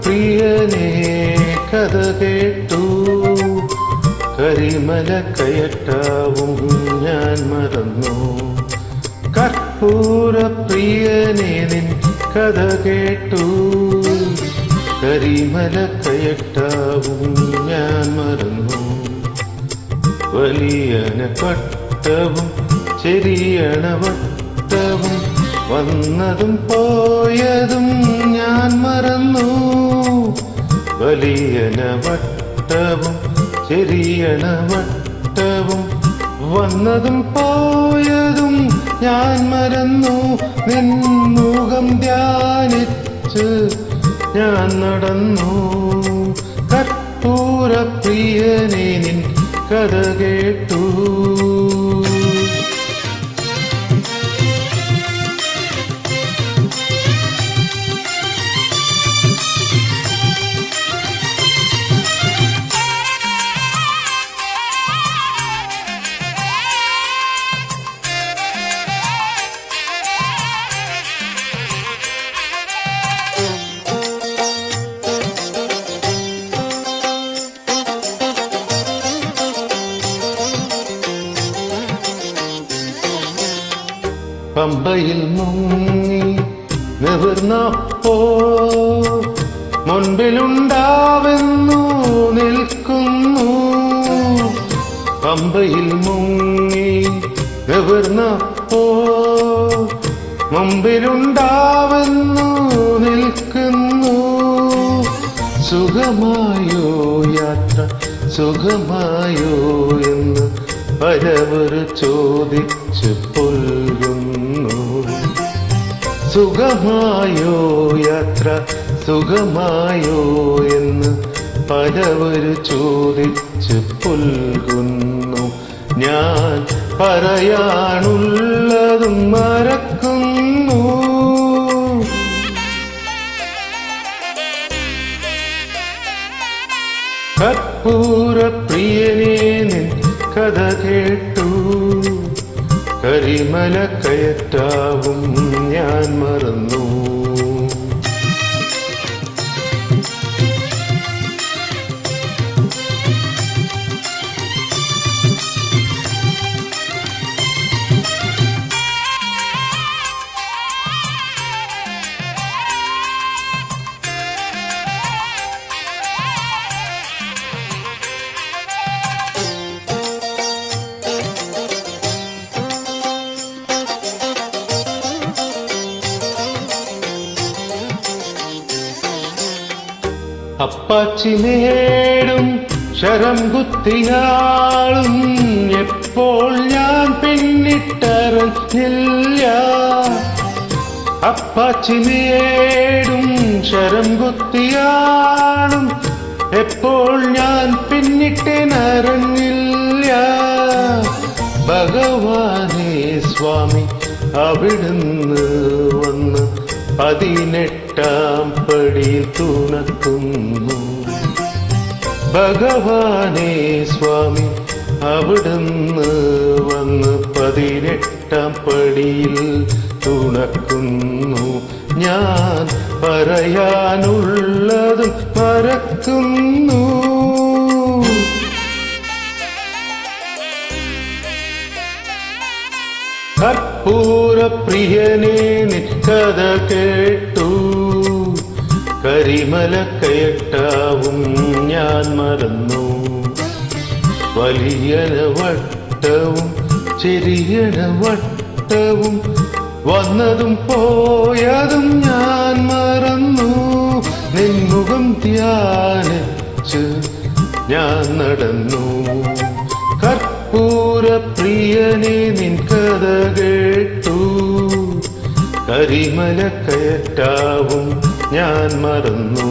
പ്രിയനേ കഥ കേട്ടു, കരിമല കയറ്റാവും ഞാൻ മറന്നു. കർപ്പൂര പ്രിയനേ നിൻ കഥ കേട്ടു, കരിമല കയറ്റാവും ഞാൻ മറന്നു. വലിയന വട്ടവും ചെറിയണ വട്ടവും വന്നതും പോയതും ഞാൻ മറന്നു. വലിയന വട്ടവും ചെറിയണ വട്ടവും വന്നതും പോയതും ഞാൻ മറന്നു. നിൻ മുഖം ധ്യാനിച്ച് ഞാൻ നടന്നു. കർപ്പൂര പ്രിയനേ നിൻ കഥ കേട്ടു. പമ്പയിൽ മുങ്ങി നിവർന്നപ്പോ മുൻപിലുണ്ടാവെന്നു നിൽക്കുന്നു. പമ്പയിൽ മുങ്ങി നിവർന്നപ്പോ മുമ്പിലുണ്ടാവെന്നു നിൽക്കുന്നു. സുഖമായോ യാത്ര സുഖമായോ എന്ന് പലവർ ചോദിച്ചു പുൽകുന്നു. സുഖമായോ യാത്ര സുഖമായോ എന്ന് പലവർ ചോദിച്ചു പുൽകുന്നു. ഞാൻ പറയാനുള്ളതും മറക്കുന്നു. കർപ്പൂര പ്രിയനേ നിൻ കഥ കേട്ടു, കരിമല കയറ്റാവും ഞാൻ മറന്നു. അപ്പാച്ചിനേടും ശരം കുത്തിനാളും എപ്പോൾ ഞാൻ പിന്നിട്ടറിഞ്ഞില്ല. അപ്പാച്ചിനേടും ശരം കുത്തിയാളും എപ്പോൾ ഞാൻ പിന്നിട്ടറിഞ്ഞില്ല. ഭഗവാനേ സ്വാമി അവിടുന്ന് വന്ന് 18ാം പടിയിൽ തുണക്കുന്നു. ഭഗവാനേ സ്വാമി അവിടുന്ന് വന്ന് 18ാം പടിയിൽ തുണക്കുന്നു. ഞാൻ പറയാനുള്ളതും മറക്കുന്നു. കർപ്പൂര പ്രിയനേ നിൻ കഥ കേട്ടു, കരിമല കയറ്റാവും ഞാൻ മറന്നു. വലിയന വട്ടവും ചെറിയന വട്ടവും വന്നതും പോയതും ഞാൻ മറന്നു. നിൻമുഖം ധ്യാനിച്ച് ഞാൻ നടന്നു. കർപ്പൂര പ്രിയനേ നിൻ കഥ കേട്ടു, കരിമല കയറ്റാവും ഞാൻ മറന്നു.